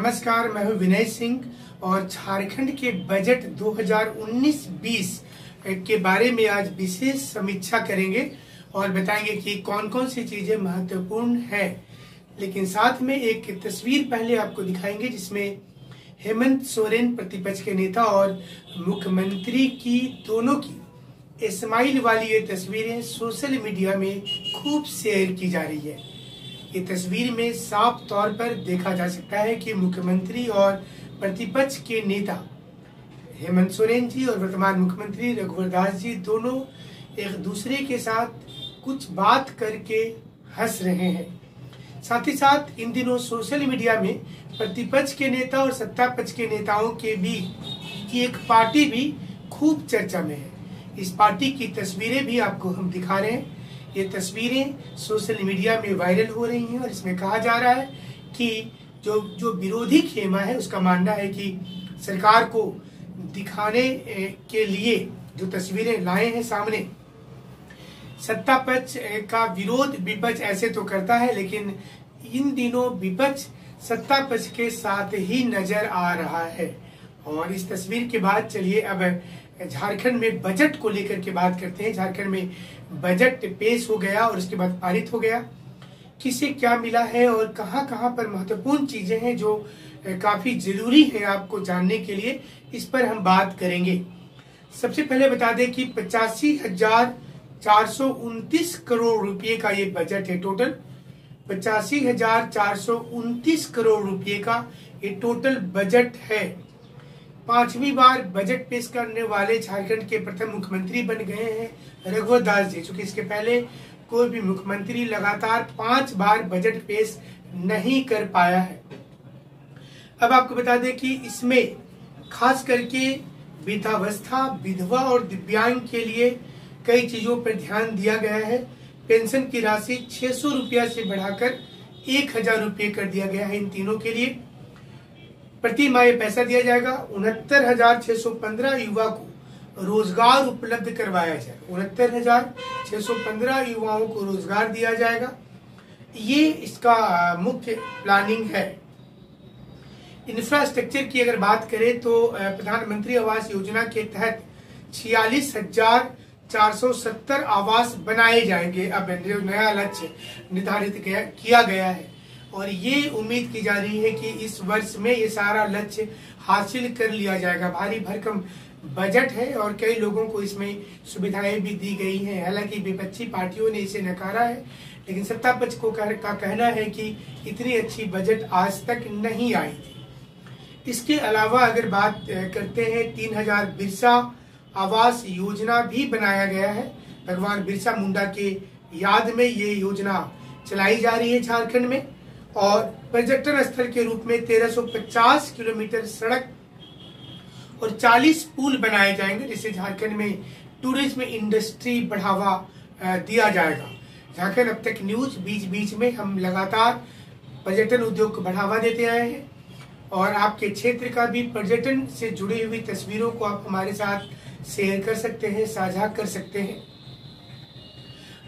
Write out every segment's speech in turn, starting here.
नमस्कार, मैं हूं विनय सिंह और झारखंड के बजट 2019-20 के बारे में आज विशेष समीक्षा करेंगे और बताएंगे कि कौन कौन सी चीजें महत्वपूर्ण है। लेकिन साथ में एक तस्वीर पहले आपको दिखाएंगे जिसमें हेमंत सोरेन प्रतिपक्ष के नेता और मुख्यमंत्री की दोनों की स्माइल वाली ये तस्वीरें सोशल मीडिया में खूब शेयर की जा रही है। ये तस्वीर में साफ तौर पर देखा जा सकता है कि मुख्यमंत्री और प्रतिपक्ष के नेता हेमंत सोरेन जी और वर्तमान मुख्यमंत्री रघुवर दास जी दोनों एक दूसरे के साथ कुछ बात करके हंस रहे हैं। साथ ही साथ इन दिनों सोशल मीडिया में प्रतिपक्ष के नेता और सत्ता पक्ष के नेताओं के बीच की एक पार्टी भी खूब चर्चा में है। इस पार्टी की तस्वीरें भी आपको हम दिखा रहे हैं। ये तस्वीरें सोशल मीडिया में वायरल हो रही हैं और इसमें कहा जा रहा है कि जो विरोधी खेमा है उसका मानना है कि सरकार को दिखाने के लिए जो तस्वीरें लाए हैं सामने, सत्ता पक्ष का विरोध विपक्ष ऐसे तो करता है, लेकिन इन दिनों विपक्ष सत्ता पक्ष के साथ ही नजर आ रहा है। और इस तस्वीर के बाद चलिए अब झारखंड में बजट को लेकर के बात करते हैं। झारखंड में बजट पेश हो गया और उसके बाद पारित हो गया। किसे क्या मिला है और कहां कहां पर महत्वपूर्ण चीजें हैं जो काफी जरूरी है आपको जानने के लिए, इस पर हम बात करेंगे। सबसे पहले बता दें कि 85,429 करोड़ रुपए का ये बजट है। टोटल 85,429 करोड़ रुपए का ये टोटल बजट है। 5वीं बार बजट पेश करने वाले झारखंड के प्रथम मुख्यमंत्री बन गए हैं रघुवर दास जी, क्योंकि इसके पहले कोई भी मुख्यमंत्री लगातार 5 बार बजट पेश नहीं कर पाया है। अब आपको बता दें कि इसमें खास करके वृद्धावस्था, विधवा और दिव्यांग के लिए कई चीजों पर ध्यान दिया गया है। पेंशन की राशि 600 रुपया से बढ़ाकर 1,000 रुपये कर दिया गया है इन तीनों के लिए। प्रति माह पैसा दिया जाएगा। 69,615 युवा को रोजगार उपलब्ध करवाया जाएगा। 69,615 युवाओं को रोजगार दिया जाएगा। ये इसका मुख्य प्लानिंग है। इंफ्रास्ट्रक्चर की अगर बात करें तो प्रधानमंत्री आवास योजना के तहत 46,470 आवास बनाए जाएंगे। अब नया लक्ष्य निर्धारित किया गया है और ये उम्मीद की जा रही है कि इस वर्ष में ये सारा लक्ष्य हासिल कर लिया जाएगा। भारी भरकम बजट है और कई लोगों को इसमें सुविधाएं भी दी गई हैं। हालांकि विपक्षी पार्टियों ने इसे नकारा है, लेकिन सत्ता पक्ष का कहना है कि इतनी अच्छी बजट आज तक नहीं आई थी। इसके अलावा अगर बात करते हैं 3,000 बिरसा आवास योजना भी बनाया गया है। भगवान बिरसा मुंडा के याद में ये योजना चलाई जा रही है झारखंड में। और पर्यटन स्थल के रूप में 1350 किलोमीटर सड़क और 40 पुल बनाए जाएंगे, जिससे झारखंड में टूरिज्म इंडस्ट्री बढ़ावा दिया जाएगा। झारखंड अब तक न्यूज बीच बीच में हम लगातार पर्यटन उद्योग को बढ़ावा देते आए हैं और आपके क्षेत्र का भी पर्यटन से जुड़ी हुई तस्वीरों को आप हमारे साथ शेयर कर सकते हैं, साझा कर सकते हैं।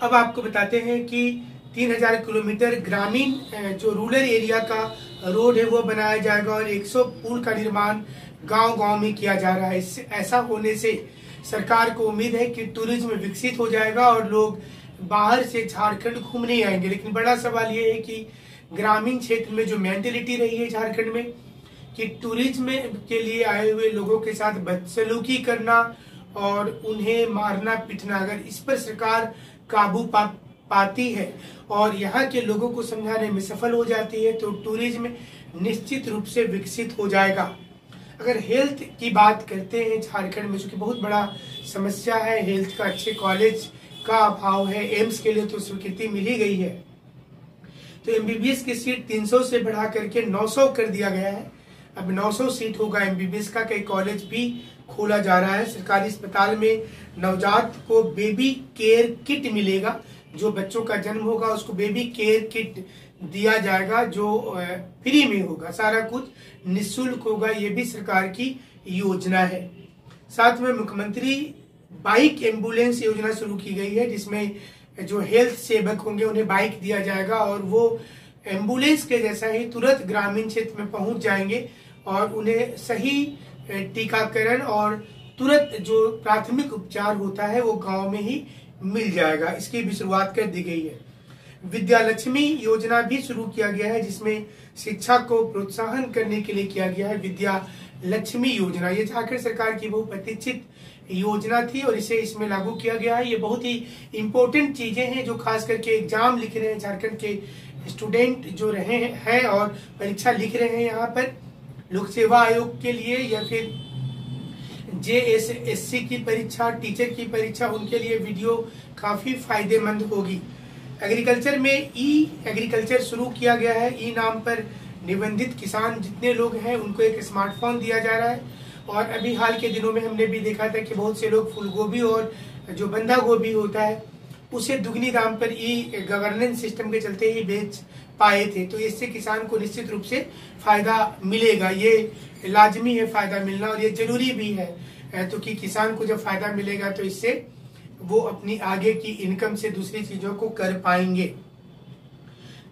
अब आपको बताते हैं कि 3,000 किलोमीटर ग्रामीण जो रूरल एरिया का रोड है वो बनाया जाएगा और 100 पुल का निर्माण गांव-गांव में किया जा रहा है। इससे ऐसा होने से सरकार को उम्मीद है कि टूरिज्म विकसित हो जाएगा और लोग बाहर से झारखंड घूमने आएंगे। लेकिन बड़ा सवाल ये है कि ग्रामीण क्षेत्र में जो मेंटेलिटी रही है झारखंड में कि टूरिज्म के लिए आए हुए लोगों के साथ बदसलूकी करना और उन्हें मारना पीटना, अगर इस पर सरकार काबू पाती है और यहाँ के लोगों को समझाने में सफल हो जाती है तो टूरिज्म निश्चित रूप से विकसित हो जाएगा। अगर हेल्थ की बात करते हैं झारखंड में, जो कि बहुत बड़ा समस्या है, हेल्थ का अच्छे कॉलेज का अभाव है। एम्स के लिए तो स्वीकृति मिली गई है, तो एमबीबीएस की सीट 300 से बढ़ा करके 900 कर दिया गया है। अब 900 सीट होगा एमबीबीएस का। कई कॉलेज भी खोला जा रहा है। सरकारी अस्पताल में नवजात को बेबी केयर किट मिलेगा। जो बच्चों का जन्म होगा उसको बेबी केयर किट दिया जाएगा, जो फ्री में होगा। सारा कुछ निःशुल्क होगा। ये भी सरकार की योजना है। साथ में मुख्यमंत्री बाइक एम्बुलेंस योजना शुरू की गई है, जिसमें जो हेल्थ सेवक होंगे उन्हें बाइक दिया जाएगा और वो एम्बुलेंस के जैसा ही तुरंत ग्रामीण क्षेत्र में पहुंच जाएंगे और उन्हें सही टीकाकरण और तुरंत जो प्राथमिक उपचार होता है वो गांव में ही मिल जाएगा। इसकी भी शुरुआत कर दी गई है। विद्या लक्ष्मी योजना भी शुरू किया गया है, जिसमें शिक्षा को प्रोत्साहन करने के लिए किया गया है विद्या लक्ष्मी योजना। ये झारखंड सरकार की बहुप्रतीक्षित योजना थी और इसे इसमें लागू किया गया है। ये बहुत ही इम्पोर्टेंट चीजें हैं जो खास करके एग्जाम लिख रहे हैं झारखंड के स्टूडेंट जो रहे हैं और परीक्षा लिख रहे हैं यहाँ पर लोक सेवा आयोग के लिए या फिर JSSC की परीक्षा, टीचर की परीक्षा, उनके लिए वीडियो काफी फायदेमंद होगी। एग्रीकल्चर में एग्रीकल्चर शुरू किया गया है। ई नाम पर निबंधित किसान जितने लोग हैं उनको एक स्मार्टफोन दिया जा रहा है। और अभी हाल के दिनों में हमने भी देखा था कि बहुत से लोग फूल गोभी और जो बंधा गोभी होता है उसे दुगनी दाम पर ई गवर्नेंस सिस्टम के चलते ही बेच पाए थे। तो इससे किसान को निश्चित रूप से फायदा मिलेगा। ये लाजमी है फायदा मिलना और ये जरूरी भी है। तो कि किसान को जब फायदा मिलेगा तो इससे वो अपनी आगे की इनकम से दूसरी चीजों को कर पाएंगे।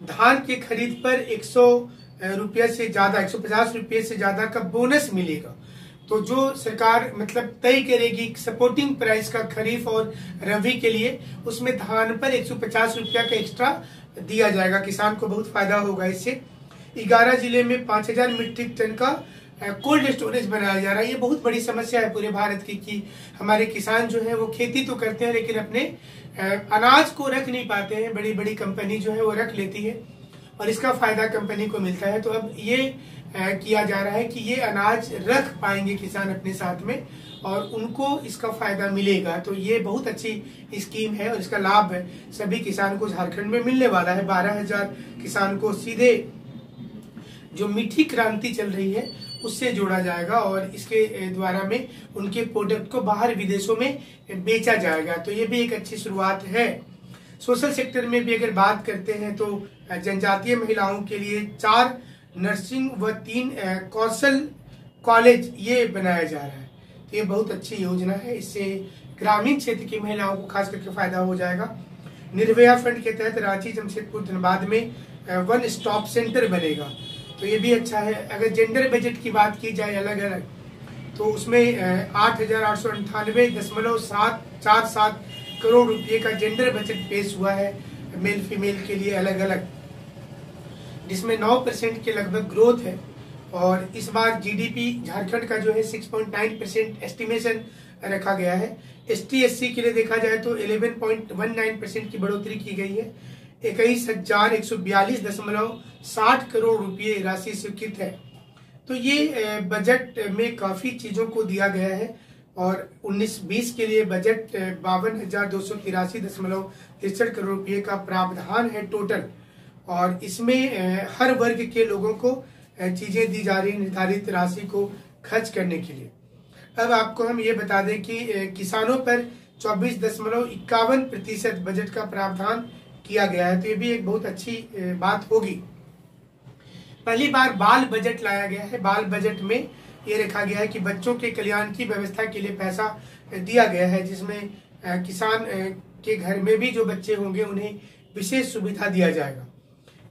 धान के खरीद पर 100 रुपये से ज्यादा 150 रुपये से ज्यादा का बोनस मिलेगा। तो जो सरकार मतलब तय करेगी सपोर्टिंग प्राइस का खरीफ और रबी के लिए, उसमें धान पर 150 रुपया का एक्स्ट्रा दिया जाएगा। किसान को बहुत फायदा होगा इससे। 11 जिले में 5000 मीट्रिक टन का कोल्ड स्टोरेज बनाया जा रहा है। ये बहुत बड़ी समस्या है पूरे भारत की कि हमारे किसान जो है वो खेती तो करते हैं लेकिन अपने अनाज को रख नहीं पाते हैं। बड़ी बड़ी कंपनी जो है वो रख लेती है और इसका फायदा कंपनी को मिलता है। तो अब ये किया जा रहा है कि ये अनाज रख पाएंगे किसान अपने साथ में और उनको इसका फायदा मिलेगा। तो ये बहुत अच्छी स्कीम है और इसका लाभ सभी किसान को झारखंड में मिलने वाला है। 12,000 किसान को सीधे जो मीठी क्रांति चल रही है उससे जोड़ा जाएगा और इसके द्वारा में उनके प्रोडक्ट को बाहर विदेशों में बेचा जाएगा। तो ये भी एक अच्छी शुरुआत है। सोशल सेक्टर में भी अगर बात करते हैं तो जनजातीय महिलाओं के लिए 4 नर्सिंग व 3 कौशल कॉलेज ये बनाया जा रहा है। तो ये बहुत अच्छी योजना है। इससे ग्रामीण क्षेत्र की महिलाओं को खास करके फायदा हो जाएगा। निर्भया फंड के तहत रांची, जमशेदपुर, धनबाद में 1 स्टॉप सेंटर बनेगा। तो ये भी अच्छा है। अगर जेंडर बजट की बात की जाए अलग अलग तो उसमें 8,898.747 करोड़ रुपए का जेंडर बजट पेश हुआ है मेल फीमेल के लिए अलग अलग, जिसमें 9% के लगभग ग्रोथ है। और इस बार जीडीपी झारखंड का जो है 6.9% एस्टिमेशन रखा गया है। ST/SC के लिए देखा जाए तो 11.19% की बढ़ोतरी की गई है। 21,142.60 करोड़ रुपए राशि स्वीकृत है। तो ये बजट में काफी चीजों को दिया गया है और 19-20 के लिए बजट 52,283.63 करोड़ रुपए का प्रावधान है टोटल। और इसमें हर वर्ग के लोगों को चीजें दी जा रही निर्धारित राशि को खर्च करने के लिए। अब आपको हम ये बता दें कि किसानों पर 24.51% बजट का प्रावधान किया गया है। तो ये भी एक बहुत अच्छी बात होगी। पहली बार बाल बजट लाया गया है। बाल बजट में ये रखा गया है कि बच्चों के कल्याण की व्यवस्था के लिए पैसा दिया गया है, जिसमें किसान के घर में भी जो बच्चे होंगे उन्हें विशेष सुविधा दिया जाएगा।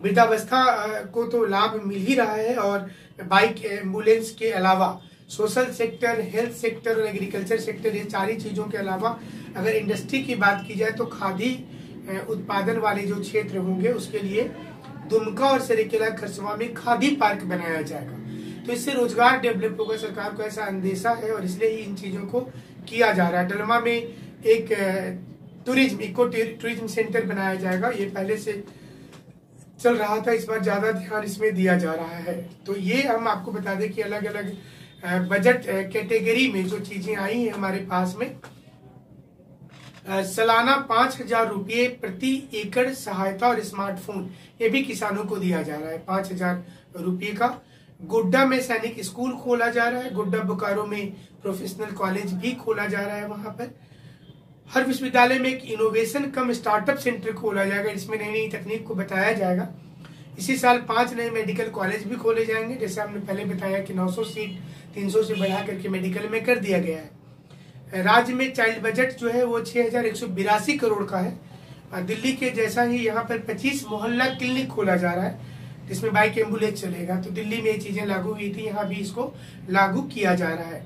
वृद्धावस्था को तो लाभ मिल ही रहा है और बाइक एम्बुलेंस के अलावा सोशल सेक्टर, हेल्थ सेक्टर और एग्रीकल्चर सेक्टर, ये सारी चीजों के अलावा अगर इंडस्ट्री की बात की जाए तो खादी उत्पादन वाले जो क्षेत्र होंगे उसके लिए दुमका और सरेकेला खरसवा में खादी पार्क बनाया जाएगा। तो इससे रोजगार डेवलप होगा। सरकार को ऐसा अंदेशा है और इसलिए ही इन चीजों को किया जा रहा है। डलमा में एक इको टूरिज्म सेंटर बनाया जाएगा। ये पहले से चल रहा था, इस बार ज्यादा ध्यान इसमें दिया जा रहा है। तो ये हम आपको बता दें कि अलग अलग बजट कैटेगरी में जो चीजें आई हैं हमारे पास में, सालाना 5,000 रुपये प्रति एकड़ सहायता और स्मार्टफोन ये भी किसानों को दिया जा रहा है। 5,000 रुपये का। गोड्डा में सैनिक स्कूल खोला जा रहा है। गोड्डा बोकारो में प्रोफेशनल कॉलेज भी खोला जा रहा है। वहां पर हर विश्वविद्यालय में एक इनोवेशन कम स्टार्टअप सेंटर खोला जाएगा, जिसमें नई नई तकनीक को बताया जाएगा। इसी साल 5 नए मेडिकल कॉलेज भी खोले जाएंगे। जैसे हमने पहले बताया कि 900 सीट 300 से बढ़ा करके मेडिकल में कर दिया गया है। राज्य में चाइल्ड बजट जो है वो 6,182 करोड़ का है। दिल्ली के जैसा ही यहाँ पर 25 मोहल्ला क्लिनिक खोला जा रहा है। जिसमें बाइक एम्बुलेंस चलेगा। तो दिल्ली में ये चीजें लागू हुई थी, यहाँ भी इसको लागू किया जा रहा है।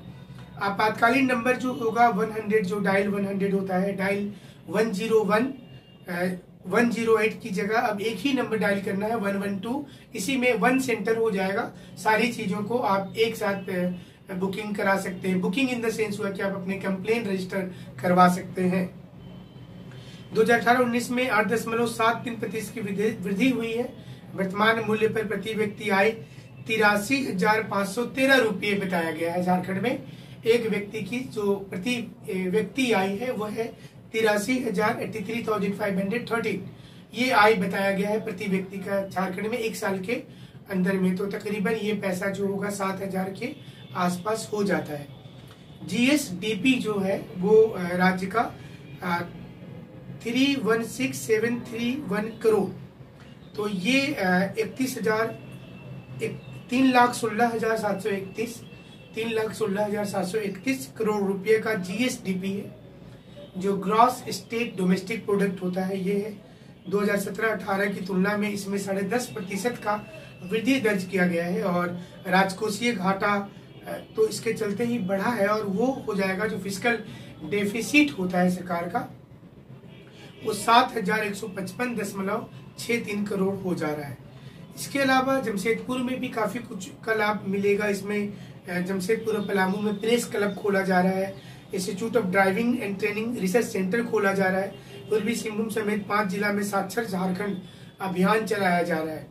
आपातकालीन नंबर जो होगा 100, जो डायल 100 होता है, डायल 101 108 की जगह अब एक ही नंबर डायल करना है 112। इसी में 1 सेंटर हो जाएगा, सारी चीजों को आप एक साथ बुकिंग करा सकते हैं। बुकिंग इन द सेंस हुआ कि आप अपने कंप्लेन रजिस्टर करवा सकते हैं। 2018-19 में 8.73% की वृद्धि हुई है। वर्तमान मूल्य पर प्रति व्यक्ति आय 83,513 रुपये बताया गया है। झारखंड में एक व्यक्ति की जो प्रति व्यक्ति आय है वो है 83,513। ये आय बताया गया है प्रति व्यक्ति का झारखंड में एक साल के अंदर में। तो तकरीबन ये पैसा जो होगा 7,000 के आसपास हो जाता है। जीएसडीपी जो है वो राज्य का 316,731 करोड़, तो ये 3,16,731 करोड़ रुपए का जीएसडीपी है, जो ग्रॉस स्टेट डोमेस्टिक प्रोडक्ट होता है। ये है 2017-18 की तुलना में इसमें 10.5% का वृद्धि दर्ज किया गया है। और राजकोषीय घाटा तो इसके चलते ही बढ़ा है, और वो हो जाएगा जो फिस्कल डेफिसिट होता है सरकार का, वो 7,155.63 करोड़ हो जा रहा है। इसके अलावा जमशेदपुर में भी काफी कुछ का लाभ मिलेगा। इसमें जमशेदपुर और पलामू में प्रेस क्लब खोला जा रहा है, institute of driving and training research centre खोला जा रहा है। पूर्वी सिंहभूम समेत 5 जिला में साक्षर झारखंड अभियान चलाया जा रहा है।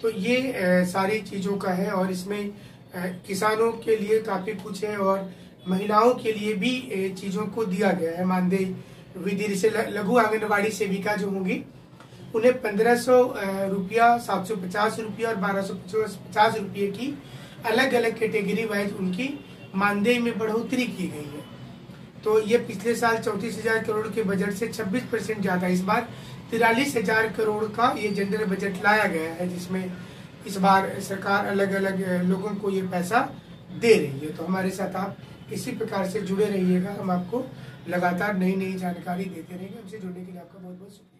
तो ये सारी चीजों का है, और इसमें किसानों के लिए काफी कुछ है, और महिलाओं के लिए भी चीजों को दिया गया है मानदेय विधि। जैसे लघु आंगनबाड़ी सेविका जो होंगी उन्हें 1,500 रुपया, 750 रुपया और 1,250 रुपये की अलग अलग कैटेगरी वाइज उनकी मानदेय में बढ़ोतरी की गई है। तो ये पिछले साल 34,000 करोड़ के बजट से 26% ज्यादा, इस बार 43,000 करोड़ का ये जनरल बजट लाया गया है, जिसमें इस बार सरकार अलग अलग लोगों को ये पैसा दे रही है। तो हमारे साथ आप इसी प्रकार से जुड़े रहिएगा, हम आपको लगातार नई नई जानकारी देते रहेंगे। हमसे जुड़ने के लिए आपका बहुत बहुत शुक्रिया।